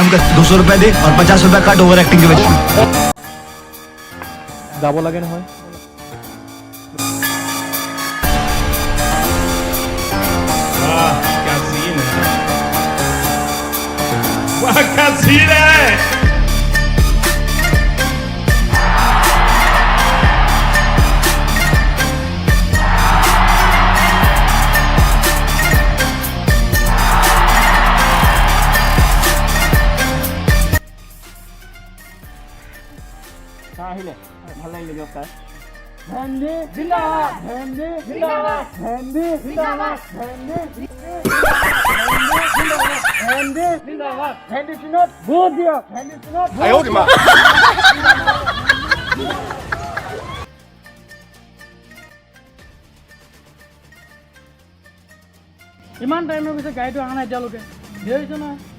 काम कर 200 रुपए दे और 50 रुपए काट ओवर एक्टिंग के वजह যাব লাগে নহয় क्या सीन है वाह क्या सीन है আহিলে ভাল লাগিলে দিয়ক ছাৰ ভেন্দি জিন্দাবাদ ভেন্দি জিন্দাবাদ ভেন্দি জিন্দাবাদ ভেন্দি ভেন্দি জিন্দাবাদ ভেন্দি চিনত ভোট দিয়ক ভেন্দি চিনত আয়ো রে মা ইমান টাইমৰ পিছত গাড়ীটো অহা নাই এতিয়ালৈকে দেৰি হৈছে নহয়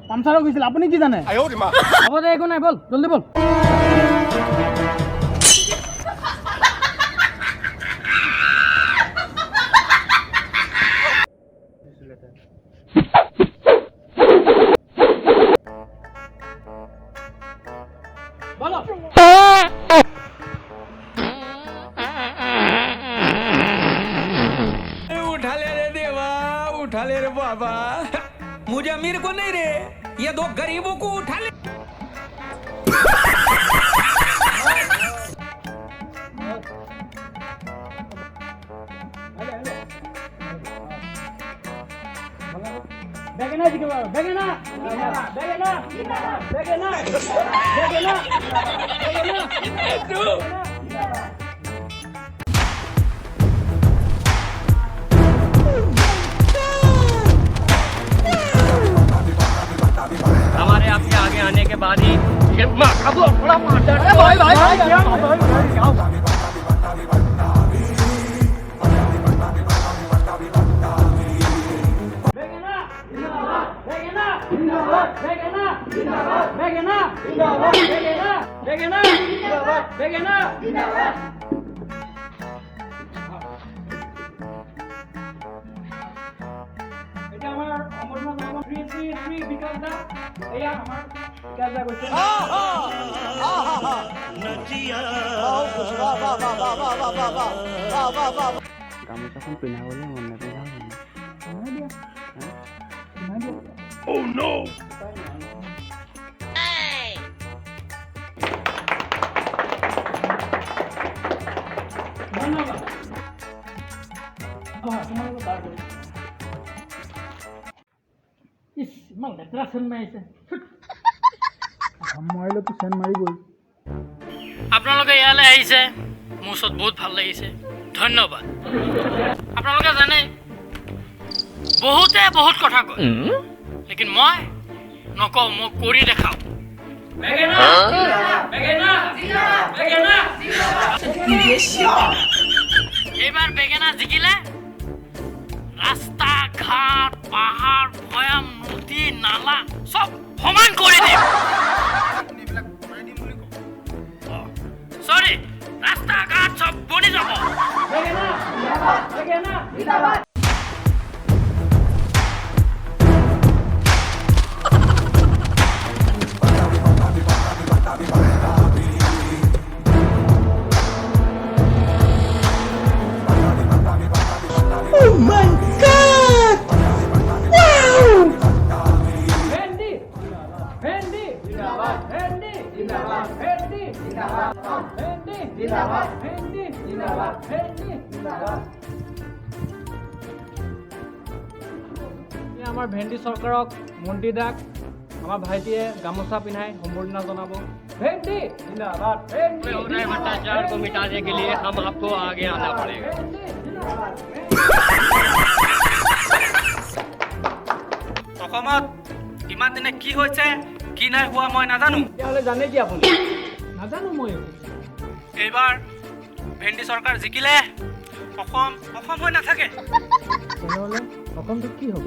পামচাৰ গৈছিল আপুনি কি জানে আয়ো রে মা হ'ব দে একো নাই বল জলদি বল বলো उठा ले रे देवा उठा ले रे बाबा मुझे अमीर को नहीं रे ये दो गरीबों को उठा ले বেগেনা দিকে বাবা বেগেনা বেগেনা বেগেনা বেগেনা हमारे आपके आगे आने के बाद ही थोड़ा भाई भाई भाई क्या গামোচাখন পিন্ধাবলৈ মন নাযায় Oh no ইমান লেতেৰা চেন মাৰিছে মাৰিলেতো চেন মাৰিবই আপোনালোকে ইয়ালৈ আহিছে মোৰ ওচৰত বহুত ভাল লাগিছে ধন্যবাদ আপোনালোকে জানে বহুতে বহুত কথা কয় লেকিন মই নকওঁ মই কৰি দেখাওঁ বেগেনা বেগেনা বেগেনা এইবাৰ বেগেনা জিকিলে ৰাস্তা ঘাট পাহাৰ ভৈয়াম নদী নালা সব সমান কৰি দিম সৰি ৰাস্তা ঘাট সব বনি যাব আমাৰ ভেন্দি চৰকাৰক মন্ত্ৰী দাক আমাৰ ভাইটিয়ে গামোচা পিন্ধাই সম্বৰ্ধনা জনাব ভেন্দি জিন্দাবাদ ভেন্দি उदय भट्टाचार्य को मिटाने के लिए हम आपको आगे आना पड़ेगा অসমত ইমান দিনে কি হৈছে কি নাই হোৱা মই নাজানো। তেতিয়াহ'লে জানে কি আপুনি? নাজানো মই। এইবাৰ ভেন্দি চৰকাৰ জিকিলে অসম হৈ নাথাকে। তেনেহ'লে অসমটো কি হ'ব?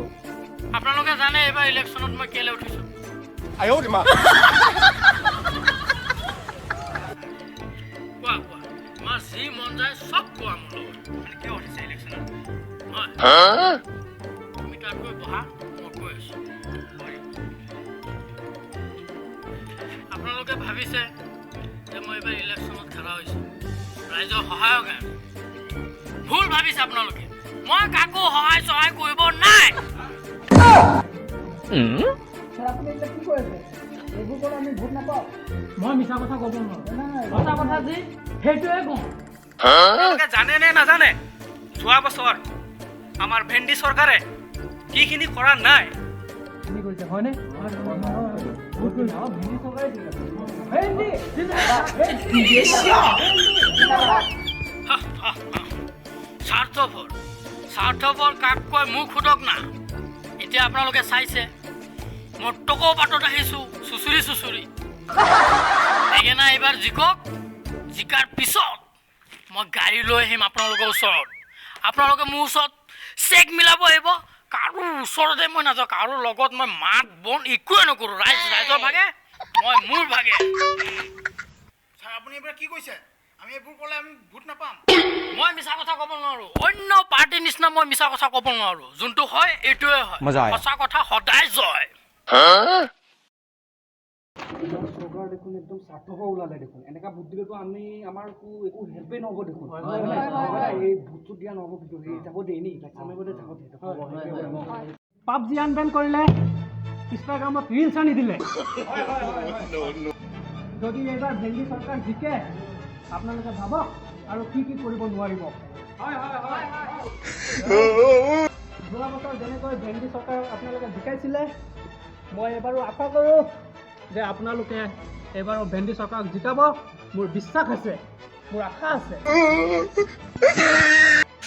আপোনালোকে জানে এইবাৰ ইলেকশ্যনত মই কেলে উঠিছো? কোৱা কোৱা, তোমাৰ যি মন যায় চব কোৱা মোৰ লগত। মানে কিয় উঠিছে ইলেকশ্যনত? তুমি তাত গৈ বহা, মই কৈ আছো। আপোনালোকে ভাবিছে যে মই এইবাৰ ইলেকশ্যনত খেলা হৈছোঁ ৰাইজৰ সহায়ৰ কাৰণে। ভুল ভাবিছে আপোনালোকে। মই কাকো সহায় কৰিব নাই। মই মিছা কথা ক'ব নোৱাৰোঁ। সঁচা কথা যি সেইটোৱে কওঁ। আপোনালোকে জানে নে নাজানে যোৱা বছৰ আমাৰ ভেন্দি চৰকাৰে কিখিনি কৰা নাই? কি কৰিছে হয়নে? স্বাৰ্থপৰ কাক কয় মোক সোধক না। এতিয়া আপোনালোকে চাইছে মোৰ টকৌ পাতত আহিছো চুচুৰি। বেগেনা এইবাৰ জিকাৰ পিছত মই গাড়ী লৈ আহিম আপোনালোকৰ ওচৰত। আপোনালোকে মোৰ ওচৰত চেক মিলাব আহিব। কাৰো ওচৰতে মই নাযাওঁ, কাৰো লগত মই মাত বন একোৱে নকৰোঁ। ৰাইজৰ ভাগে মই মোৰ ভাগে। ছাৰ আপুনি এইবাৰ কি কৈছে? আমি এইবোৰ ক'লে আমি ভোট নাপাম। মই মিছা কথা ক'ব নোৱাৰোঁ। অন্য পাৰ্টিৰ নিচিনা মই মিছা কথা ক'ব নোৱাৰোঁ। যোনটো হয় এইটোৱে হয়। সঁচা কথা সদায় জয়। চৰকাৰ দেখোন একদম স্বাৰ্থপৰ ওলালে দেখোন। এনেকা ভোট দিলেতো আমি আমাৰ একো হেল্পেই নহ'ব দেখোন। এই ভোটটো দিয়া নহ'ব কিন্তু সেই যাব দেই নি পাবজি আনবেন কৰিলে, ইনষ্টাগ্ৰামত ৰিলছ আনি দিলে। যদি এইবাৰ ভেন্দি চৰকাৰ জিকে আপোনালোকে ভাবক আৰু কি কৰিব নোৱাৰিব। যোৱা বছৰ যেনেকৈ ভেন্দি চৰকাৰ আপোনালোকে জিকাইছিলে, মই এবাৰো আশা কৰোঁ যে আপোনালোকে এইবাৰো ভেন্দি চৰকাৰক জিকাব। মোৰ বিশ্বাস আছে, মোৰ আশা আছে।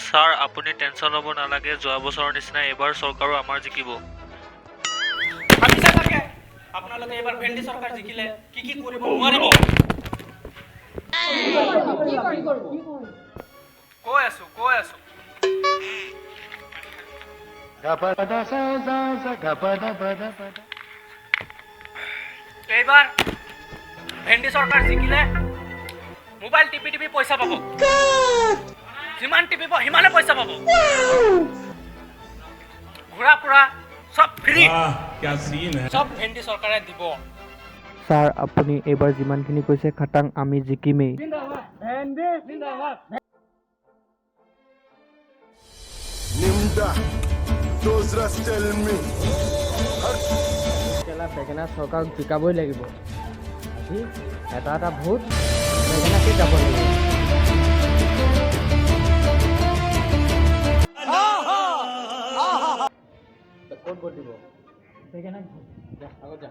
ছাৰ আপুনি টেনশ্যন ল'ব নালাগে, যোৱা বছৰৰ নিচিনা এইবাৰ চৰকাৰো আমাৰ জিকিব। ভাবিছে চাগে আপোনালোকে এইবাৰ ভেন্দি চৰকাৰ জিকিলে কি কৰিব নোৱাৰিব। কৈ আছো এইবাৰ ভেন্দি চৰকাৰ জিকিলে মোবাইল টিপি পইচা পাব। যিমান টিপিব সিমানে পইচা পাব। ঘূৰা ফুৰা চব ফ্ৰী। वाह क्या सीन है। চব ভেন্দি চৰকাৰে দিব। ছাৰ আপুনি এইবাৰ যিমানখিনি কৈছে খাটাং আমি জিকিমেই। বেগেনা চৰকাৰক জিকাবই লাগিব। আজি এটা ভোট বেগেনাকে যাব লাগিব। ক'ত ভোট দিব? বেগেনাক যা আগত যা।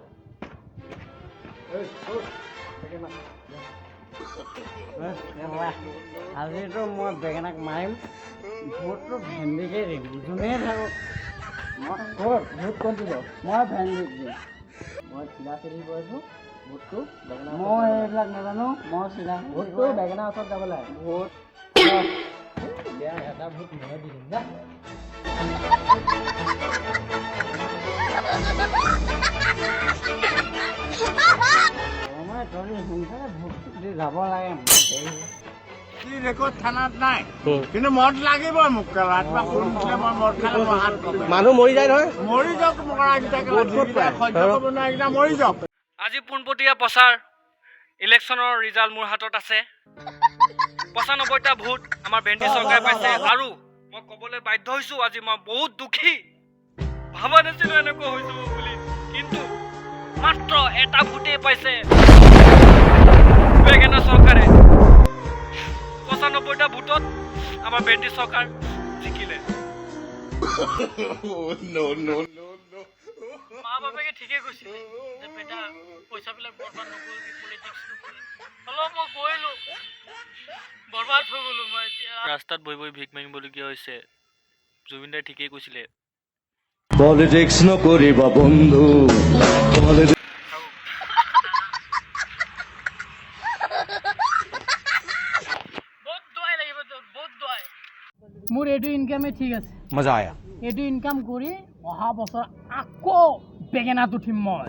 আজিতো মই বেগেনাক মাৰিম, ভোটটো ভেন্দিকে দিম। যোনে থাকক মই ভোট ক'ত দিব? মই ভেন্দিক দিম। মই চিধা কৈছোঁ ভোটটো বেগেনা। মই এইবিলাক নাজানো। মই চিধা ভোটটো বেগেনাৰ ওচৰত যাব লাগে। ভোট দিয়া এটা ভোট মই দি দিম যা। যাব লাগে কিন্তু মদ লাগিবই মোক। মানুহ মৰি যায় নহয়। মৰি যাওক মৰি যাওক। আজি পোনপটীয়া প্ৰচাৰ। ইলেকশ্যনৰ ৰিজাল্ট মোৰ হাতত আছে। ৯৫টা ভোট আমাৰ ভেন্দি চৰকাৰে পাইছে। আৰু মই ক'বলৈ বাধ্য হৈছোঁ আজি মই বহুত দুখী। ভাবা নাছিলো এনেকুৱা হৈ যাব বুলি, কিন্তু মাত্ৰ এটা ভোটেই পাইছে বেগেনা চৰকাৰে। ৯৫টা ভোটত আমাৰ ভেন্দি চৰকাৰ জিকিলে। মা বাপেকে ঠিকে কৈছিলে যে বেটা পইচাবিলাক বৰবাদ নকৰিবি, পলিটিক্স নকৰিবি। অলপ মই কৰিলোঁ, বৰবাদ হৈ গ'লো মই। এতিয়া ৰাস্তাত বহি ভিক মাগিবলগীয়া হৈছে। জুবিন দাই ঠিকেই কৈছিলে। পলিটিক্স নকৰিবা বন্ধু বহুত দোৱাই লাগিব তোক, বহুত দোৱাই। মোৰ এইটো ইনকামে ঠিক আছে। মজা আয়া এইটো ইনকাম কৰি অহা বছৰ আকৌ বেঙেনাত উঠিম মই।